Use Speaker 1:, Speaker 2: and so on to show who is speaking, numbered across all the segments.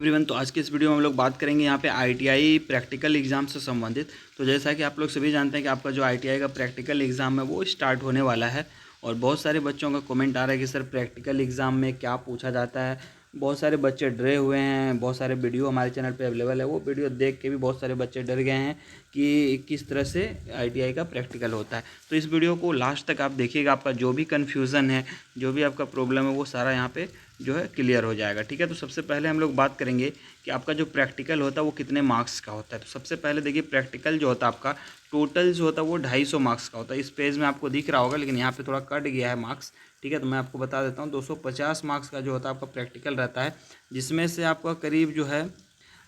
Speaker 1: Everyone, तो आज के इस वीडियो में हम लोग बात करेंगे यहाँ पे आईटीआई प्रैक्टिकल एग्ज़ाम से संबंधित। तो जैसा कि आप लोग सभी जानते हैं कि आपका जो आईटीआई का प्रैक्टिकल एग्ज़ाम है वो स्टार्ट होने वाला है। और बहुत सारे बच्चों का कमेंट आ रहा है कि सर प्रैक्टिकल एग्ज़ाम में क्या पूछा जाता है। बहुत सारे बच्चे डरे हुए हैं। बहुत सारे वीडियो हमारे चैनल पे अवेलेबल है, वो वीडियो देख के भी बहुत सारे बच्चे डर गए हैं कि किस तरह से आईटीआई का प्रैक्टिकल होता है। तो इस वीडियो को लास्ट तक आप देखिएगा, आपका जो भी कन्फ्यूज़न है, जो भी आपका प्रॉब्लम है, वो सारा यहाँ पे जो है क्लियर हो जाएगा। ठीक है, तो सबसे पहले हम लोग बात करेंगे कि आपका जो प्रैक्टिकल होता है वो कितने मार्क्स का होता है। तो सबसे पहले देखिए, प्रैक्टिकल जो होता है आपका टोटल जो होता है वो 250 मार्क्स का होता है। इस पेज में आपको दिख रहा होगा, लेकिन यहाँ पे थोड़ा कट गया है मार्क्स। ठीक है, तो मैं आपको बता देता हूँ, 250 मार्क्स का जो होता है आपका प्रैक्टिकल रहता है, जिसमें से आपका करीब जो है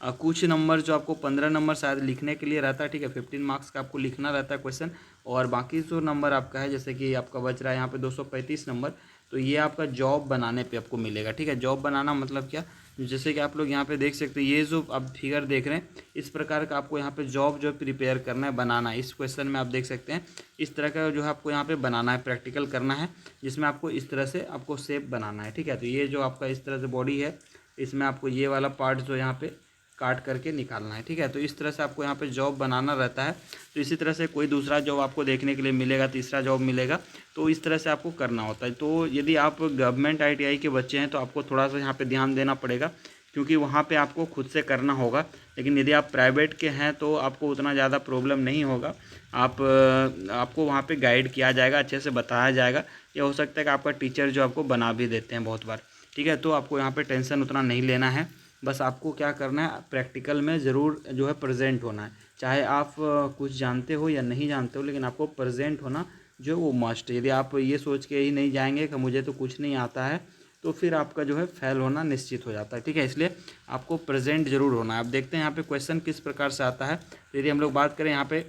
Speaker 1: कुछ नंबर जो आपको 15 नंबर शायद लिखने के लिए रहता है। ठीक है, 15 मार्क्स का आपको लिखना रहता है क्वेश्चन। और बाकी जो नंबर आपका है, जैसे कि आपका बच रहा है यहाँ पे 235 नंबर, तो ये आपका जॉब बनाने पे आपको मिलेगा। ठीक है, जॉब बनाना मतलब क्या, जैसे कि आप लोग यहाँ पे देख सकते हैं, ये जो आप फिगर देख रहे हैं, इस प्रकार का आपको यहाँ पे जॉब जो प्रिपेयर करना है, बनाना है। इस क्वेश्चन में आप देख सकते हैं इस तरह का जो है आपको यहाँ पे बनाना है, प्रैक्टिकल करना है, जिसमें आपको इस तरह से आपको शेप बनाना है। ठीक है, तो ये जो आपका इस तरह से बॉडी है, इसमें आपको ये वाला पार्ट जो यहाँ पे काट करके निकालना है। ठीक है, तो इस तरह से आपको यहाँ पे जॉब बनाना रहता है। तो इसी तरह से कोई दूसरा जॉब आपको देखने के लिए मिलेगा, तीसरा जॉब मिलेगा, तो इस तरह से आपको करना होता है। तो यदि आप गवर्नमेंट आईटीआई के बच्चे हैं तो आपको थोड़ा सा यहाँ पे ध्यान देना पड़ेगा, क्योंकि वहाँ पे आपको खुद से करना होगा। लेकिन यदि आप प्राइवेट के हैं तो आपको उतना ज़्यादा प्रॉब्लम नहीं होगा। आपको वहाँ पे गाइड किया जाएगा, अच्छे से बताया जाएगा। या हो सकता है कि आपका टीचर जो आपको बना भी देते हैं बहुत बार। ठीक है, तो आपको यहाँ पे टेंशन उतना नहीं लेना है। बस आपको क्या करना है, प्रैक्टिकल में ज़रूर जो है प्रेजेंट होना है। चाहे आप कुछ जानते हो या नहीं जानते हो, लेकिन आपको प्रेजेंट होना जो है वो मस्ट है। यदि आप ये सोच के ही नहीं जाएंगे कि मुझे तो कुछ नहीं आता है, तो फिर आपका जो है फेल होना निश्चित हो जाता है। ठीक है, इसलिए आपको प्रेजेंट जरूर होना है। आप देखते हैं यहाँ पे क्वेश्चन किस प्रकार से आता है। यदि हम लोग बात करें यहाँ पे,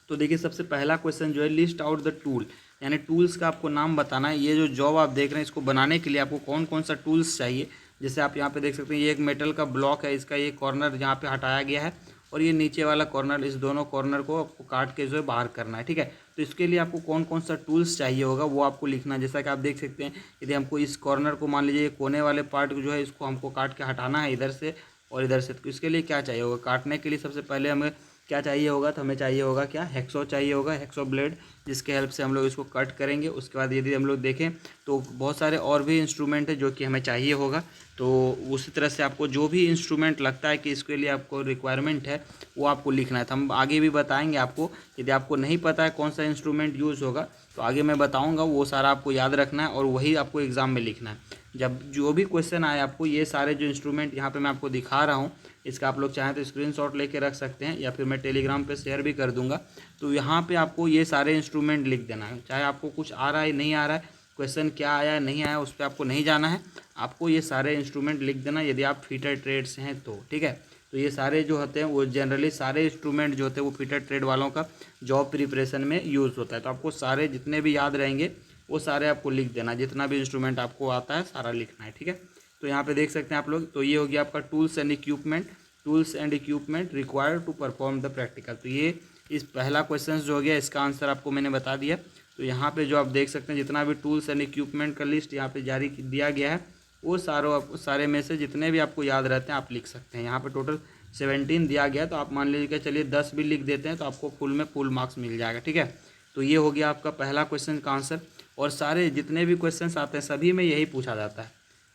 Speaker 1: तो देखिए सबसे पहला क्वेश्चन जो है, लिस्ट आउट द टूल, यानी टूल्स का आपको नाम बताना है। ये जो जॉब आप देख रहे हैं, इसको बनाने के लिए आपको कौन कौन सा टूल्स चाहिए। जैसे आप यहाँ पे देख सकते हैं, ये एक मेटल का ब्लॉक है, इसका ये कॉर्नर यहाँ पे हटाया गया है, और ये नीचे वाला कॉर्नर, इस दोनों कॉर्नर को आपको काट के जो है बाहर करना है। ठीक है, तो इसके लिए आपको कौन कौन सा टूल्स चाहिए होगा वो आपको लिखना है। जैसा कि आप देख सकते हैं, यदि हमको इस कॉर्नर को, मान लीजिए कोने वाले पार्ट जो है, इसको हमको काट के हटाना है इधर से और इधर से, तो इसके लिए क्या चाहिए होगा, काटने के लिए सबसे पहले हमें क्या चाहिए होगा, तो हमें चाहिए होगा क्या, हैक्सो चाहिए होगा, हैक्सो ब्लेड, जिसके हेल्प से हम लोग इसको कट करेंगे। उसके बाद यदि हम लोग देखें तो बहुत सारे और भी इंस्ट्रूमेंट है जो कि हमें चाहिए होगा। तो उसी तरह से आपको जो भी इंस्ट्रूमेंट लगता है कि इसके लिए आपको रिक्वायरमेंट है, वो आपको लिखना है। तो हम आगे भी बताएंगे आपको। यदि आपको नहीं पता है कौन सा इंस्ट्रूमेंट यूज़ होगा, तो आगे मैं बताऊँगा, वो सारा आपको याद रखना है और वही आपको एग्ज़ाम में लिखना है। जब जो भी क्वेश्चन आए आपको, ये सारे जो इंस्ट्रूमेंट यहाँ पे मैं आपको दिखा रहा हूँ, इसका आप लोग चाहें तो स्क्रीनशॉट लेके रख सकते हैं, या फिर मैं टेलीग्राम पे शेयर भी कर दूंगा। तो यहाँ पे आपको ये सारे इंस्ट्रूमेंट लिख देना है। चाहे आपको कुछ आ रहा है नहीं आ रहा है, क्वेश्चन क्या आया है नहीं आया, उस पर आपको नहीं जाना है, आपको ये सारे इंस्ट्रूमेंट लिख देना, यदि आप फिटर ट्रेड से हैं तो। ठीक है, तो ये सारे जो होते हैं वो जनरली सारे इंस्ट्रूमेंट जो होते हैं वो फिटर ट्रेड वालों का जॉब प्रिपरेशन में यूज़ होता है। तो आपको सारे जितने भी याद रहेंगे वो सारे आपको लिख देना, जितना भी इंस्ट्रूमेंट आपको आता है सारा लिखना है। ठीक है, तो यहाँ पे देख सकते हैं आप लोग, तो ये हो गया आपका tools and equipment required to perform the practical. तो ये इस पहला क्वेश्चन जो हो गया, इसका आंसर आपको मैंने बता दिया। तो यहाँ पे जो आप देख सकते हैं, जितना भी टूल्स एंड इक्विपमेंट का लिस्ट यहाँ पे जारी दिया गया है, वो सारे में से जितने भी आपको याद रहते हैं आप लिख सकते हैं। यहाँ पे टोटल 17 दिया गया, तो आप मान लीजिए चलिए 10 भी लिख देते हैं तो आपको फुल में फुल मार्क्स मिल जाएगा। ठीक है, तो ये हो गया आपका पहला क्वेश्चन का आंसर। और सारे जितने भी क्वेश्चन आते हैं सभी में यही पूछा जाता है।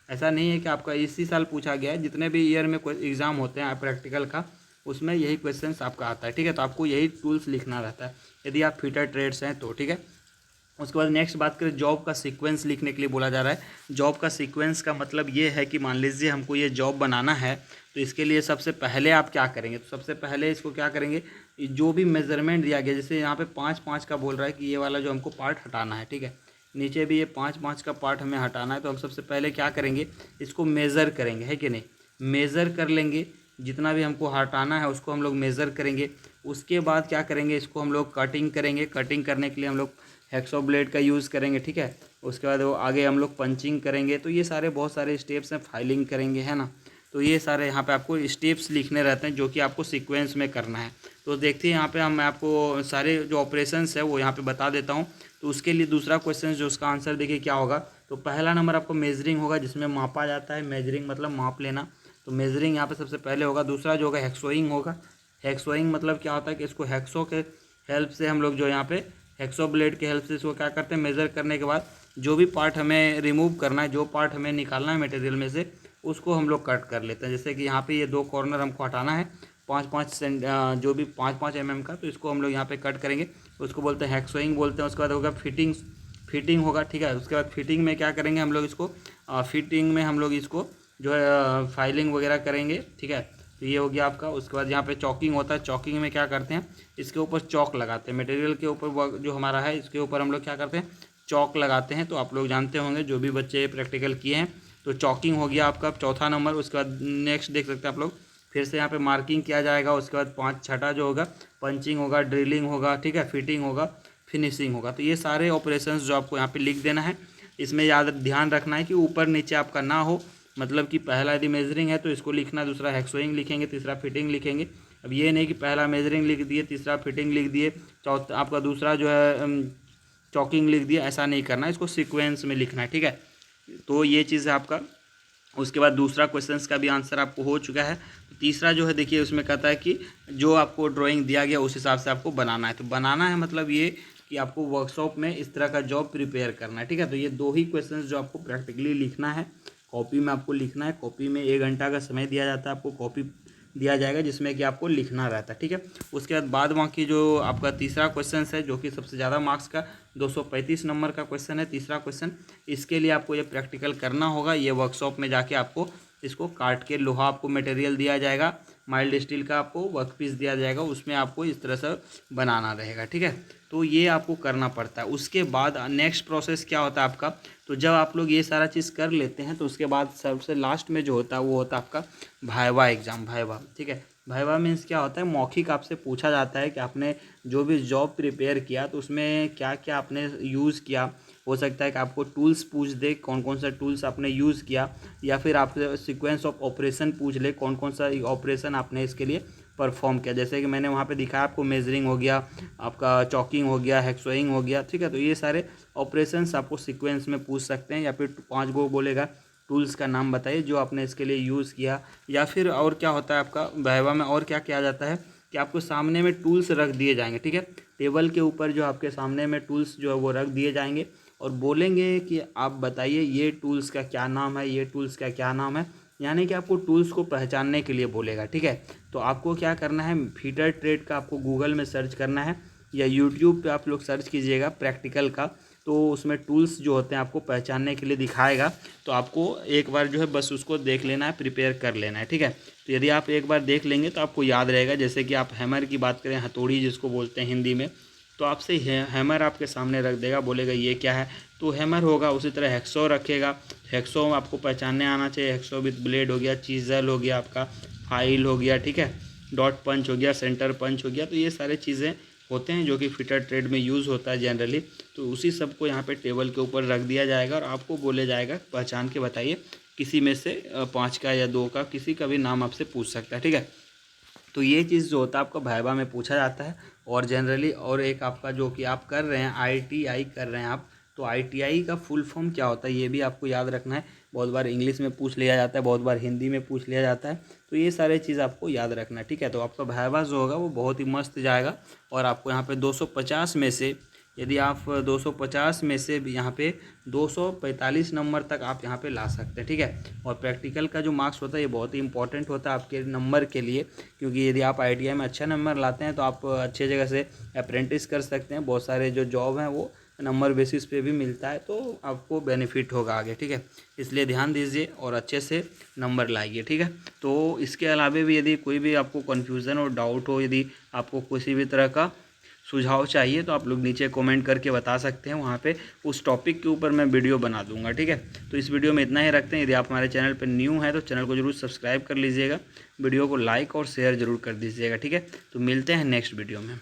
Speaker 1: ऐसा नहीं है कि आपका इसी साल पूछा गया है, जितने भी ईयर में कोई एग्ज़ाम होते हैं प्रैक्टिकल का, उसमें यही क्वेश्चंस आपका आता है। ठीक है, तो आपको यही टूल्स लिखना रहता है यदि आप फिटर ट्रेड्स हैं तो। ठीक है, उसके बाद नेक्स्ट बात करें, जॉब का सीक्वेंस लिखने के लिए बोला जा रहा है। जॉब का सीक्वेंस का मतलब ये है कि मान लीजिए हमको ये जॉब बनाना है, तो इसके लिए सबसे पहले आप क्या करेंगे, तो सबसे पहले इसको क्या करेंगे, जो भी मेजरमेंट दिया गया, जैसे यहाँ पे 5-5 का बोल रहा है कि ये वाला जो हमको पार्ट हटाना है। ठीक है, नीचे भी ये 5-5 का पार्ट हमें हटाना है, तो हम सबसे पहले क्या करेंगे, इसको मेज़र करेंगे, है कि नहीं, मेज़र कर लेंगे। जितना भी हमको हटाना है उसको हम लोग मेज़र करेंगे। उसके बाद क्या करेंगे, इसको हम लोग कटिंग करेंगे। कटिंग करने के लिए हम लोग हैक्सो ब्लेड का यूज़ करेंगे। ठीक है, उसके बाद वो आगे हम लोग पंचिंग करेंगे। तो ये सारे बहुत सारे स्टेप्स हैं, फाइलिंग करेंगे, है ना। तो ये सारे यहाँ पे आपको स्टेप्स लिखने रहते हैं जो कि आपको सीक्वेंस में करना है। तो देखते हैं यहाँ पे मैं आपको सारे जो ऑपरेशंस है वो यहाँ पे बता देता हूँ। तो उसके लिए दूसरा क्वेश्चन जो उसका आंसर देखिए क्या होगा। तो पहला नंबर आपको मेजरिंग होगा, जिसमें मापा जाता है। मेजरिंग मतलब माप लेना। तो मेजरिंग यहाँ पे सबसे पहले होगा। दूसरा जो होगा हेक्सोइंग होगा। हेक्सोइंग मतलब क्या होता है कि इसको हेक्सो के हेल्प से हम लोग जो यहाँ पे हेक्सो ब्लेड के हेल्प से इसको क्या करते हैं, मेज़र करने के बाद जो भी पार्ट हमें रिमूव करना है, जो पार्ट हमें निकालना है मटेरियल में से, उसको हम लोग कट कर लेते हैं। जैसे कि यहाँ पे ये 2 कॉर्नर हमको हटाना है 5-5 जो भी 5-5 mm का, तो इसको हम लोग यहाँ पे कट करेंगे, उसको बोलते हैं हेक्सोइंग बोलते हैं। उसके बाद होगा फिटिंग होगा, ठीक है। उसके बाद फिटिंग में क्या करेंगे हम लोग इसको, फिटिंग में हम लोग इसको जो है फाइलिंग वगैरह करेंगे, ठीक है। तो ये हो गया आपका। उसके बाद यहाँ पे चॉकिंग होता है। चॉकिंग में क्या करते हैं, इसके ऊपर चॉक लगाते हैं, मटेरियल के ऊपर जो हमारा है इसके ऊपर हम लोग क्या करते हैं, चॉक लगाते हैं। तो आप लोग जानते होंगे जो भी बच्चे प्रैक्टिकल किए हैं। तो चॉकिंग हो गया आपका चौथा नंबर। उसके बाद नेक्स्ट देख सकते हैं आप लोग, फिर से यहाँ पे मार्किंग किया जाएगा। उसके बाद छठा जो होगा पंचिंग होगा, ड्रिलिंग होगा, ठीक है, फिटिंग होगा, फिनिशिंग होगा। तो ये सारे ऑपरेशंस जो आपको यहाँ पे लिख देना है। इसमें याद ध्यान रखना है कि ऊपर नीचे आपका ना हो, मतलब कि पहला यदि मेजरिंग है तो इसको लिखना, दूसरा हेक्सोइंग लिखेंगे, तीसरा फिटिंग लिखेंगे। अब ये नहीं कि पहला मेजरिंग लिख दिए, तीसरा फिटिंग लिख दिए, चौथा आपका दूसरा जो है चॉकिंग लिख दिया, ऐसा नहीं करना है, इसको सीक्वेंस में लिखना है, ठीक है। तो ये चीज़ है आपका। उसके बाद दूसरा क्वेश्चंस का भी आंसर आपको हो चुका है। तो तीसरा जो है देखिए, उसमें कहता है कि जो आपको ड्राइंग दिया गया उस हिसाब से आपको बनाना है। तो बनाना है मतलब ये कि आपको वर्कशॉप में इस तरह का जॉब प्रिपेयर करना है, ठीक है। तो ये 2 ही क्वेश्चंस जो आपको प्रैक्टिकली लिखना है, कॉपी में आपको लिखना है। कॉपी में 1 घंटा का समय दिया जाता है, आपको कॉपी दिया जाएगा जिसमें कि आपको लिखना रहता है, ठीक है। उसके बाद बाकी जो आपका तीसरा क्वेश्चन है, जो कि सबसे ज़्यादा मार्क्स का 235 नंबर का क्वेश्चन है, तीसरा क्वेश्चन, इसके लिए आपको ये प्रैक्टिकल करना होगा। ये वर्कशॉप में जाके आपको इसको काट के, लोहा आपको मटेरियल दिया जाएगा, माइल्ड स्टील का आपको वर्कपीस दिया जाएगा, उसमें आपको इस तरह से बनाना रहेगा, ठीक है। तो ये आपको करना पड़ता है। उसके बाद नेक्स्ट प्रोसेस क्या होता है आपका, तो जब आप लोग ये सारा चीज़ कर लेते हैं तो उसके बाद सबसे लास्ट में जो होता है वो होता है आपका वाइवा एग्ज़ाम, वाइवा, ठीक है। वाइवा मीन्स क्या होता है, मौखिक आपसे पूछा जाता है कि आपने जो भी जॉब प्रिपेयर किया तो उसमें क्या क्या आपने यूज़ किया। हो सकता है कि आपको टूल्स पूछ दे, कौन कौन सा टूल्स आपने यूज़ किया, या फिर आपसे सीक्वेंस ऑफ ऑपरेशन पूछ ले, कौन कौन सा ऑपरेशन आपने इसके लिए परफॉर्म किया। जैसे कि मैंने वहाँ पे दिखाया आपको, मेजरिंग हो गया, आपका चॉकिंग हो गया, हेक्सोइंग हो गया, ठीक है। तो ये सारे ऑपरेशंस आपको सीक्वेंस में पूछ सकते हैं, या फिर 5 गो बोलेगा टूल्स का नाम बताइए जो आपने इसके लिए यूज़ किया। या फिर और क्या होता है आपका वाइवा में, और क्या किया जाता है कि आपको सामने में टूल्स रख दिए जाएंगे, ठीक है। टेबल के ऊपर जो आपके सामने में टूल्स जो है वो रख दिए जाएंगे और बोलेंगे कि आप बताइए ये टूल्स का क्या नाम है, ये टूल्स का क्या नाम है, यानी कि आपको टूल्स को पहचानने के लिए बोलेगा, ठीक है। तो आपको क्या करना है, फीटर ट्रेड का आपको गूगल में सर्च करना है, या यूट्यूब पे आप लोग सर्च कीजिएगा प्रैक्टिकल का, तो उसमें टूल्स जो होते हैं आपको पहचानने के लिए दिखाएगा। तो आपको एक बार जो है बस उसको देख लेना है, प्रिपेयर कर लेना है, ठीक है। तो यदि आप एक बार देख लेंगे तो आपको याद रहेगा। जैसे कि आप हैमर की बात करें, हथौड़ी जिसको बोलते हैं हिंदी में, तो आपसे हैमर आपके सामने रख देगा, बोलेगा ये क्या है, तो हैमर होगा। उसी तरह हेक्सो रखेगा, हेक्सो आपको पहचानने आना चाहिए। हेक्सो विद ब्लेड हो गया, चीज़ल हो गया, आपका फाइल हो गया, ठीक है, डॉट पंच हो गया, सेंटर पंच हो गया। तो ये सारे चीज़ें होते हैं जो कि फिटर ट्रेड में यूज़ होता है जनरली। तो उसी सब को यहाँ पे टेबल के ऊपर रख दिया जाएगा और आपको बोले जाएगा पहचान के बताइए, किसी में से 5 का या 2 का, किसी का भी नाम आपसे पूछ सकता है, ठीक है। तो ये चीज़ जो होता है आपका वाइवा में पूछा जाता है। और जनरली और एक आपका जो कि आप कर रहे हैं, ITI कर रहे हैं आप, तो ITI का फुल फॉर्म क्या होता है ये भी आपको याद रखना है। बहुत बार इंग्लिश में पूछ लिया जाता है, बहुत बार हिंदी में पूछ लिया जाता है, तो ये सारे चीज़ आपको याद रखना है, ठीक है। तो आपका वाइवा जो होगा वो बहुत ही मस्त जाएगा। और आपको यहाँ पे 250 में से, यदि आप 250 में से यहाँ पे 245 नंबर तक आप यहाँ पे ला सकते हैं, ठीक है। और प्रैक्टिकल का जो मार्क्स होता है ये बहुत ही इंपॉर्टेंट होता है आपके नंबर के लिए, क्योंकि यदि आप ITI में अच्छा नंबर लाते हैं तो आप अच्छे जगह से अप्रेंटिस कर सकते हैं। बहुत सारे जो जॉब हैं वो नंबर बेसिस पे भी मिलता है, तो आपको बेनिफिट होगा आगे, ठीक है। इसलिए ध्यान दीजिए और अच्छे से नंबर लाइए, ठीक है। तो इसके अलावा भी यदि कोई भी आपको कन्फ्यूज़न और डाउट हो, यदि आपको किसी भी तरह का सुझाव चाहिए तो आप लोग नीचे कमेंट करके बता सकते हैं। वहाँ पे उस टॉपिक के ऊपर मैं वीडियो बना दूंगा, ठीक है। तो इस वीडियो में इतना ही रखते हैं। यदि आप हमारे चैनल पर न्यू हैं तो चैनल को जरूर सब्सक्राइब कर लीजिएगा, वीडियो को लाइक और शेयर ज़रूर कर दीजिएगा, ठीक है। तो मिलते हैं नेक्स्ट वीडियो में।